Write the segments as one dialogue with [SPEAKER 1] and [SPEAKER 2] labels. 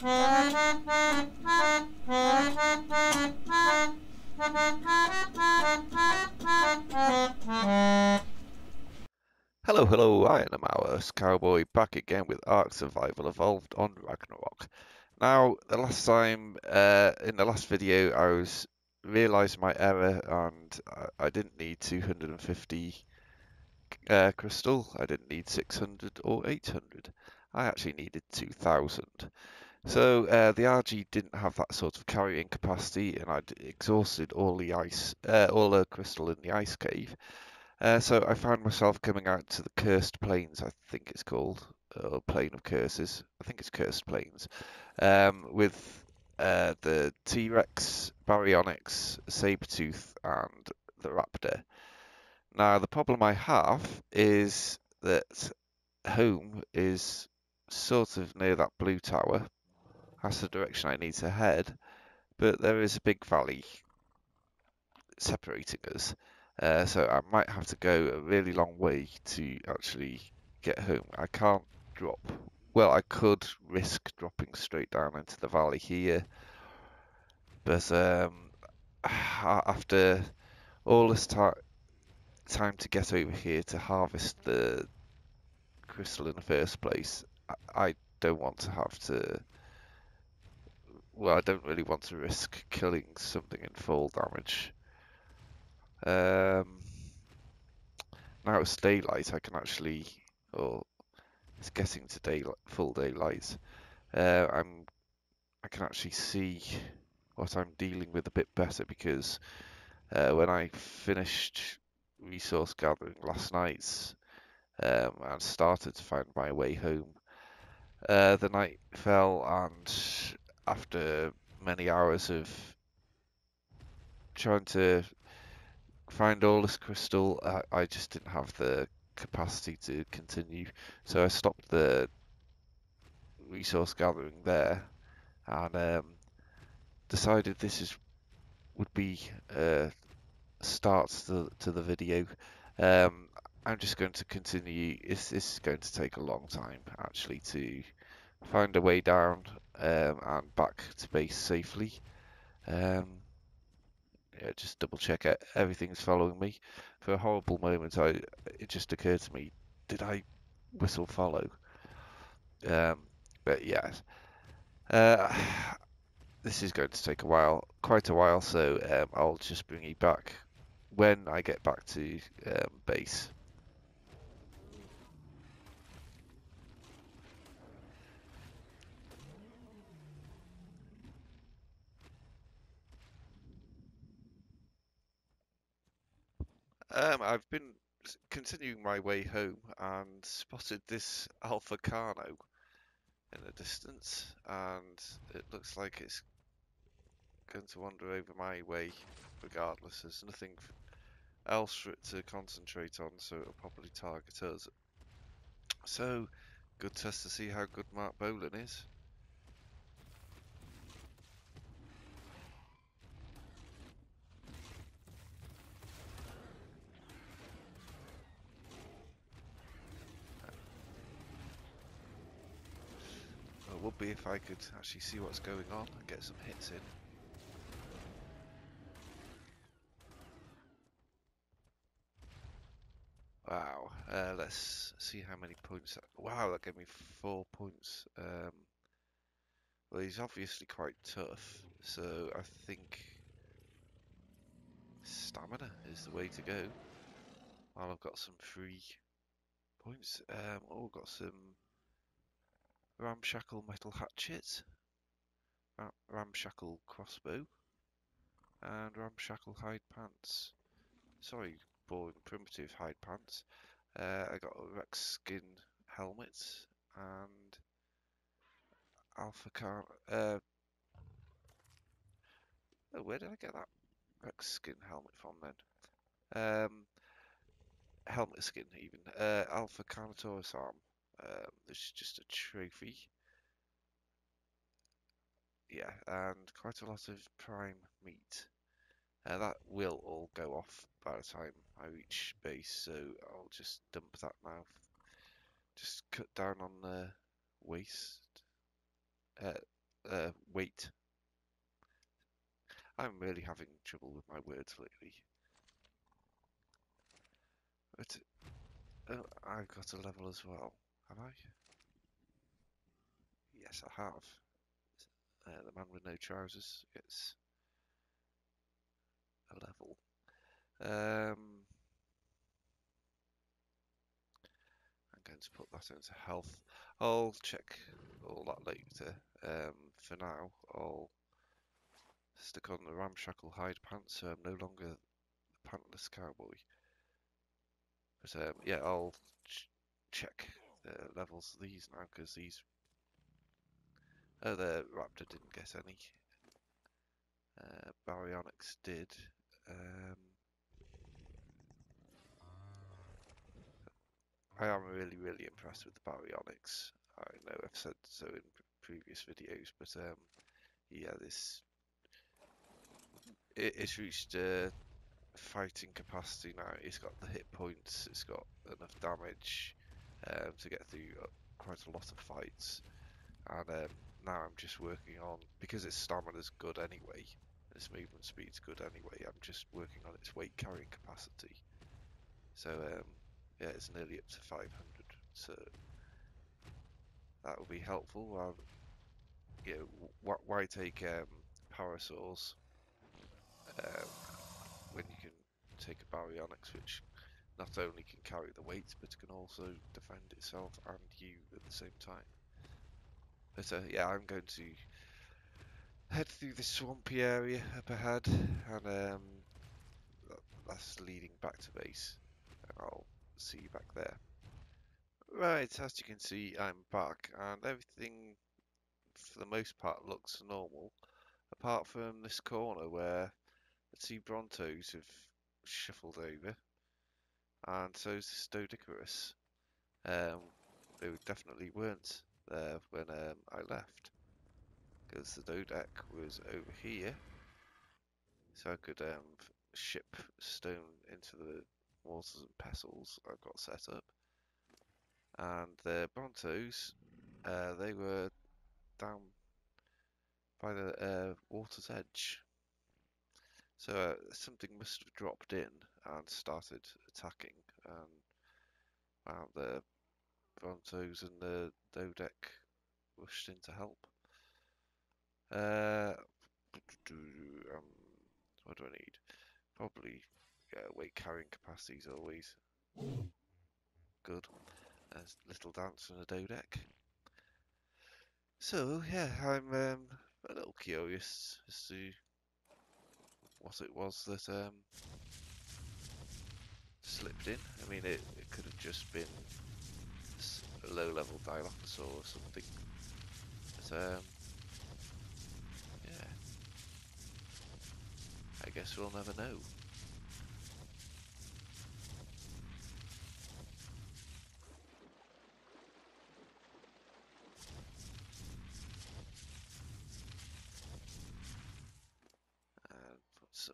[SPEAKER 1] Hello, hello, I am MildWestCowboy back again with Ark Survival Evolved on Ragnarok. Now, the last time, in the last video, realised my error and I didn't need 250 crystal, I didn't need 600 or 800. I actually needed 2000. So the RG didn't have that sort of carrying capacity and I'd exhausted all the all the crystal in the ice cave. So I found myself coming out to the Cursed Plains, I think it's called, or Plain of Curses. I think it's Cursed Plains, with the T-Rex, Baryonyx, Sabertooth, and the Raptor. Now, the problem I have is that home is sort of near that blue tower. That's the direction I need to head, but there is a big valley separating us. So I might have to go a really long way to actually get home. I can't drop. Well, I could risk dropping straight down into the valley here, but after all this time to get over here to harvest the crystal in the first place, I don't want to have to. Well, I don't really want to risk killing something in full damage. Now it's daylight, I can actually, or it's getting to daylight, full daylight. I can actually see what I'm dealing with a bit better because when I finished resource gathering last night and started to find my way home, the night fell, and after many hours of trying to find all this crystal, I just didn't have the capacity to continue, so I stopped the resource gathering there and decided would be a start to the video. I'm just going to continue. This is going to take a long time actually to find a way down and back to base safely. Yeah, just double check everything's following me. For a horrible moment, it just occurred to me, did I whistle follow? But yeah, uh, this is going to take a while, quite a while, so I'll just bring you back when I get back to base. I've been continuing my way home and spotted this Alpha Carno in the distance, and it looks like it's going to wander over my way regardless. There's nothing else for it to concentrate on, so it'll probably target us. So, good test to see how good Mark Bolan is. It would be if I could actually see what's going on and get some hits in. Wow, let's see how many points. Wow, that gave me 4 points. Well, he's obviously quite tough, so I think stamina is the way to go. Well, I've got some free points. Oh, got some ramshackle metal hatchet, ramshackle crossbow, and ramshackle hide pants. Sorry, boring primitive hide pants. I got a Rex skin helmet and Alpha Car. Oh, where did I get that Rex skin helmet from then? Helmet skin even. Alpha Carnotaurus arm. This is just a trophy. Yeah, and quite a lot of prime meat. That will all go off by the time I reach base, so I'll just dump that now. Just cut down on the waste. weight. I'm really having trouble with my words lately. But I've got a level as well. Have I? Yes, I have. The man with no trousers gets a level. I'm going to put that into health. I'll check all that later. For now, I'll stick on the ramshackle hide pants, so I'm no longer the pantless cowboy. But yeah, I'll check the levels of these now, because these... Oh, the raptor didn't get any. Baryonyx did. I am really, really impressed with the baryonyx. I know I've said so in previous videos, but yeah, it's reached fighting capacity now. It's got the hit points, it's got enough damage to get through quite a lot of fights. And now I'm just working on, because its stamina's good anyway, its movement speed's good anyway, I'm just working on its weight carrying capacity. So yeah, it's nearly up to 500, so that will be helpful. You know, why take parasaurs when you can take a baryonyx, which not only can carry the weight, but can also defend itself and you at the same time. But yeah, I'm going to head through this swampy area up ahead, and that's leading back to base, and I'll see you back there. Right, as you can see, I'm back, and everything for the most part looks normal, apart from this corner where the two Brontos have shuffled over, and so's the Stodicarus. They definitely weren't there when I left, because the Dodec was over here, so I could ship stone into the mortars and pestles I've got set up. And the Brontos, they were down by the water's edge. So something must have dropped in and started attacking, and the Brontos and the Dodec rushed in to help. What do I need? Probably weight carrying capacity is always good. There's a little dance and a Dodec. So yeah, I'm a little curious as to what it was that slipped in. I mean, it could have just been a low-level Dilophosaur or something. But yeah, I guess we'll never know.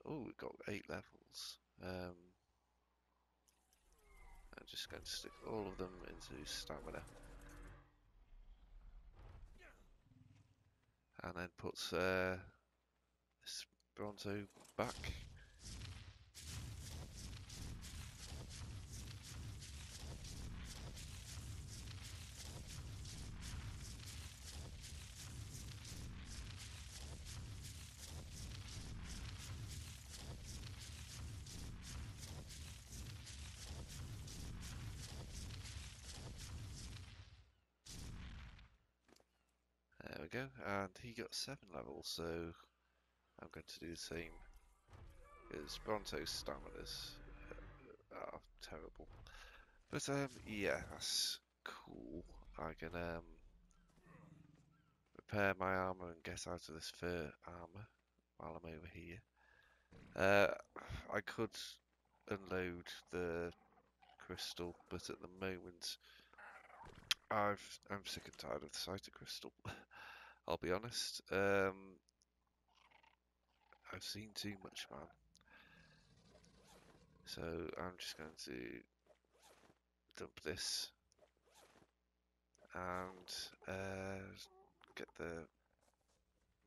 [SPEAKER 1] Oh, we've got 8 levels. I'm just going to stick all of them into stamina. And then put this Bronto back. There we go, and he got 7 levels, so I'm going to do the same, because Bronto's staminas are terrible. But yeah, that's cool. I can repair my armor and get out of this fur armor while I'm over here. I could unload the crystal, but at the moment I'm sick and tired of the sight of crystal. I'll be honest. I've seen too much, man. So I'm just going to dump this and get the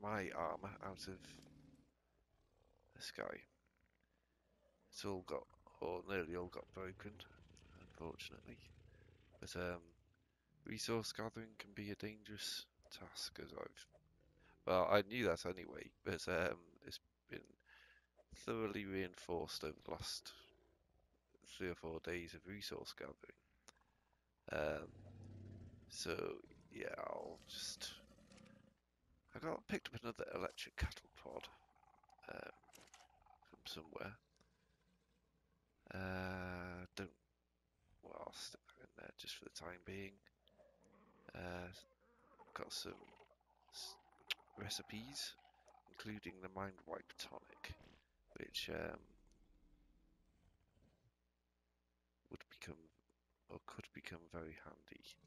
[SPEAKER 1] my armour out of this guy. It's all got, or nearly all got broken, unfortunately. But resource gathering can be a dangerous task, as well, I knew that anyway, but it's been thoroughly reinforced over the last 3 or 4 days of resource gathering. So yeah, I picked up another electric cattle prod from somewhere. Well, I'll stick that in there just for the time being. Got some recipes, including the Mind Wipe tonic, which would become or could become very handy.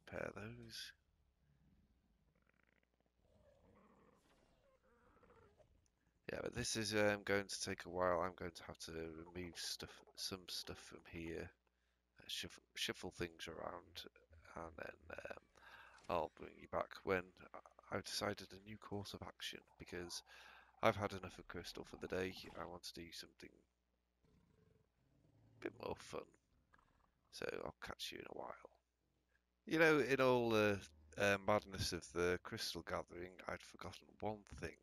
[SPEAKER 1] Repair those. Yeah, but this is going to take a while. I'm going to have to remove some stuff from here, shuffle things around, and then I'll bring you back when I've decided a new course of action, because I've had enough of crystal for the day. I want to do something a bit more fun. So I'll catch you in a while. You know, in all the madness of the crystal gathering, I'd forgotten one thing,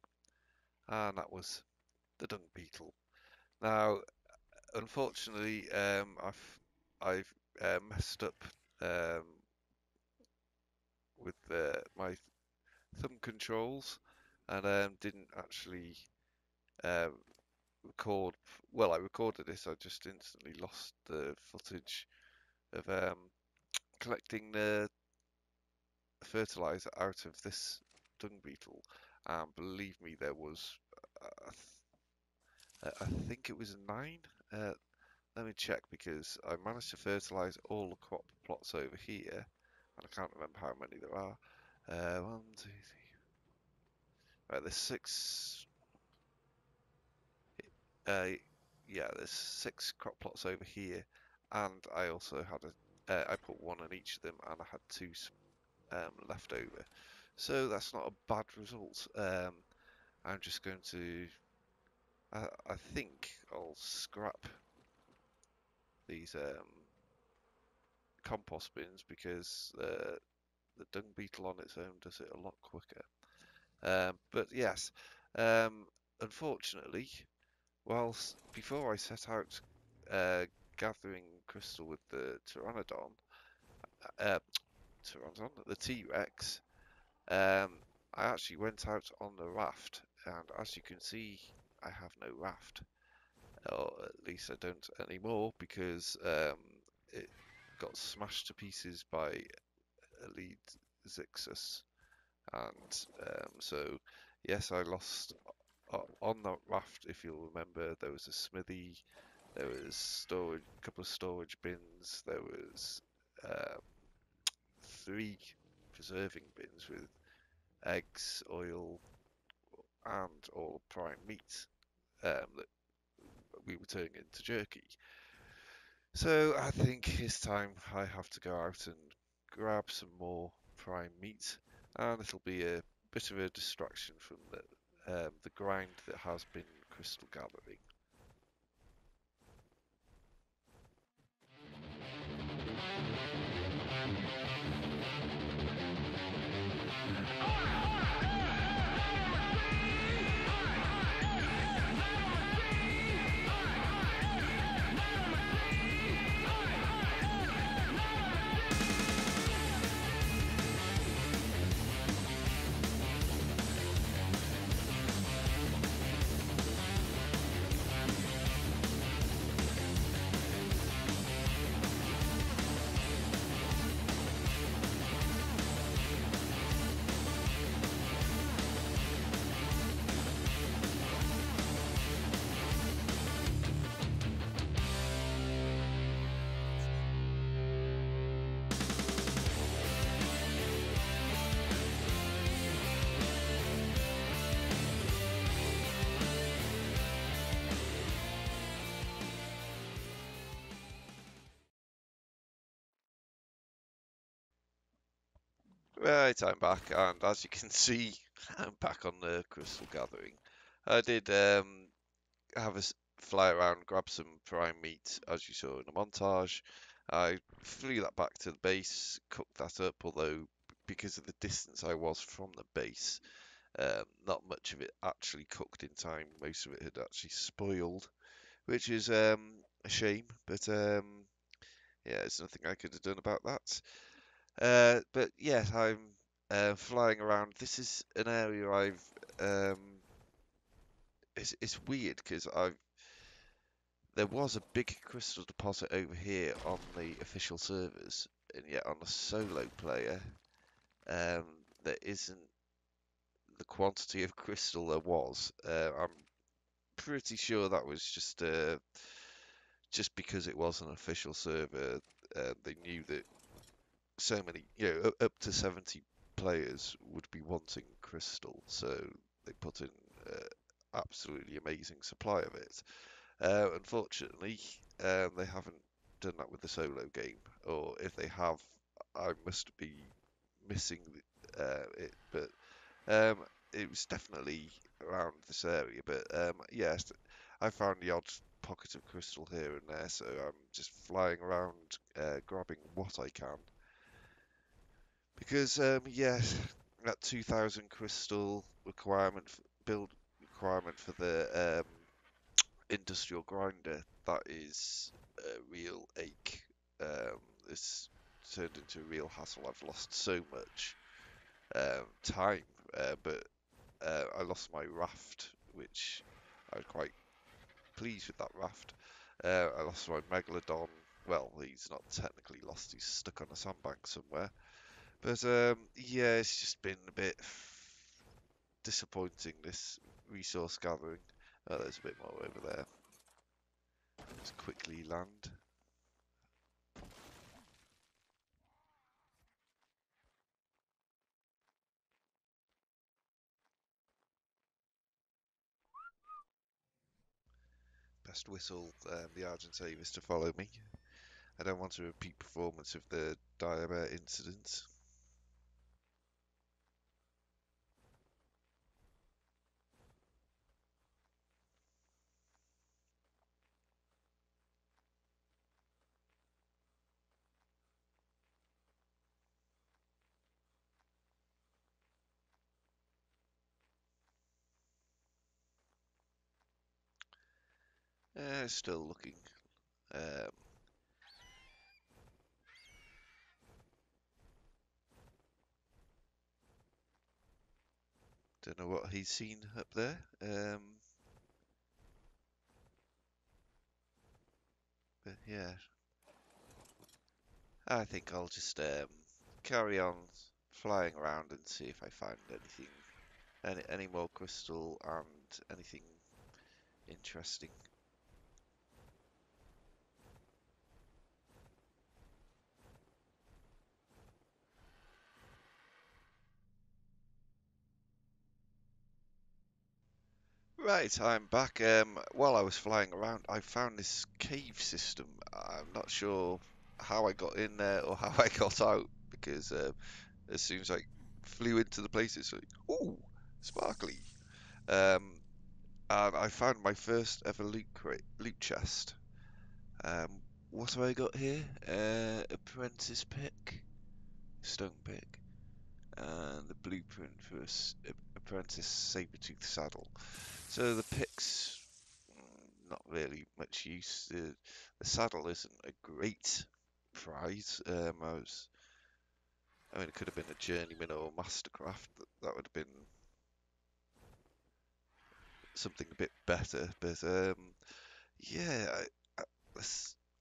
[SPEAKER 1] and that was the dung beetle. Now, unfortunately, I've messed up with my thumb controls, and didn't actually record. Well, I recorded this. I just instantly lost the footage of collecting the fertilizer out of this dung beetle, and believe me, there was I think it was 9. Let me check, because I managed to fertilize all the crop plots over here, and I can't remember how many there are. 1, 2, 3. Right, there's 6. Yeah, there's 6 crop plots over here, and I also had I put 1 on each of them, and I had 2 left over. So that's not a bad result. I'm just going to. I think I'll scrap these compost bins, because the dung beetle on its own does it a lot quicker. But yes, unfortunately, whilst before I set out gathering crystal with the the T-Rex, I actually went out on the raft, and as you can see, I have no raft, or at least I don't anymore, because it got smashed to pieces by Elite Zixus, and so yes, I lost on that raft. If you'll remember, there was a smithy, there was a couple of storage bins, there was 3 preserving bins with eggs, oil, and all prime meat that we were turning into jerky. So I think it's time I have to go out and grab some more prime meat, and it'll be a bit of a distraction from the grind that has been crystal gathering. Right, I'm back, and as you can see, I'm back on the crystal gathering. I did have a fly around, grab some prime meat, as you saw in the montage. I flew that back to the base, cooked that up, although because of the distance I was from the base, not much of it actually cooked in time. Most of it had actually spoiled, which is a shame, but yeah, there's nothing I could have done about that. But yeah, I'm flying around. This is an area I've. It's weird because there was a big crystal deposit over here on the official servers, and yet on the solo player, um, there isn't the quantity of crystal there was. I'm pretty sure that was just because it was an official server. They knew that so many, up to 70 players would be wanting crystal, so they put in absolutely amazing supply of it. Unfortunately, they haven't done that with the solo game, or if they have, I must be missing it. But it was definitely around this area. But yes, I found the odd pocket of crystal here and there, so I'm just flying around, grabbing what I can. Because yes, that 2,000 crystal requirement, build requirement for the industrial grinder, that is a real ache. It's turned into a real hassle. I've lost so much time, but I lost my raft, which I was quite pleased with that raft. I lost my megalodon. Well, he's not technically lost. He's stuck on a sandbank somewhere. But yeah, it's just been a bit disappointing, this resource gathering. Oh, there's a bit more over there. Let's quickly land. Best whistle the Argentavis to follow me. I don't want a repeat performance of the Diabet incident. Still looking. Um, don't know what he's seen up there. But yeah, I think I'll just carry on flying around and see if I find anything, any more crystal and anything interesting. Right, I'm back. While I was flying around, I found this cave system. I'm not sure how I got in there or how I got out because as soon as I flew into the place, it's like, ooh, sparkly. Um, and I found my first ever loot chest. Um, what have I got here? Apprentice pick, stone pick, and the blueprint for apprentice saber-tooth saddle. So the picks, not really much use. The saddle isn't a great prize. I mean, it could have been a journeyman or a mastercraft. That would have been something a bit better. But yeah, I,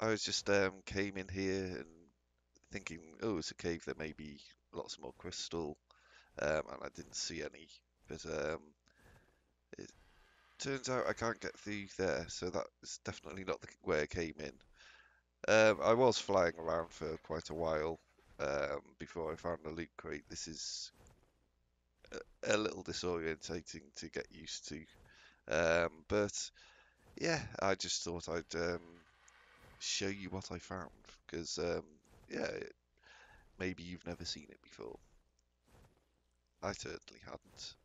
[SPEAKER 1] I was just came in here and thinking, oh, it's a cave. There may be lots more crystal, and I didn't see any. But it turns out I can't get through there, so that's definitely not the way I came in. I was flying around for quite a while before I found the loot crate. This is a little disorientating to get used to. But yeah, I just thought I'd show you what I found because yeah, maybe you've never seen it before. I certainly hadn't.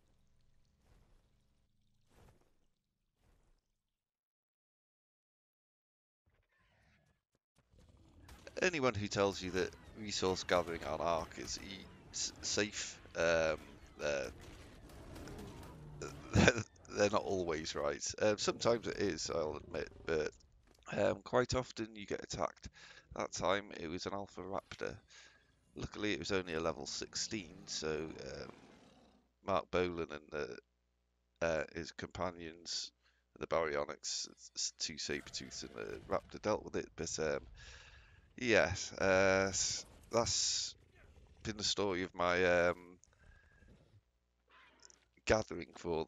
[SPEAKER 1] Anyone who tells you that resource gathering on Ark is safe, they're not always right. Sometimes it is, I'll admit, but quite often you get attacked. That time it was an Alpha Raptor. Luckily, it was only a level 16, so Mark Bolan and his companions, the Baryonyx, two Sabertooths and the Raptor, dealt with it. But yes, that's been the story of my gathering for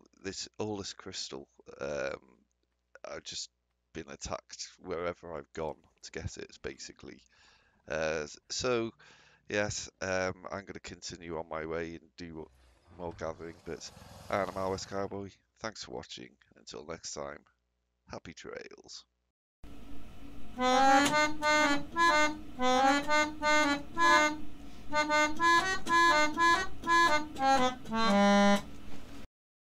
[SPEAKER 1] all this crystal. I've just been attacked wherever I've gone to get it, basically. So yes, I'm going to continue on my way and do more gathering. But I'm MildWestCowboy. Thanks for watching. Until next time, happy trails.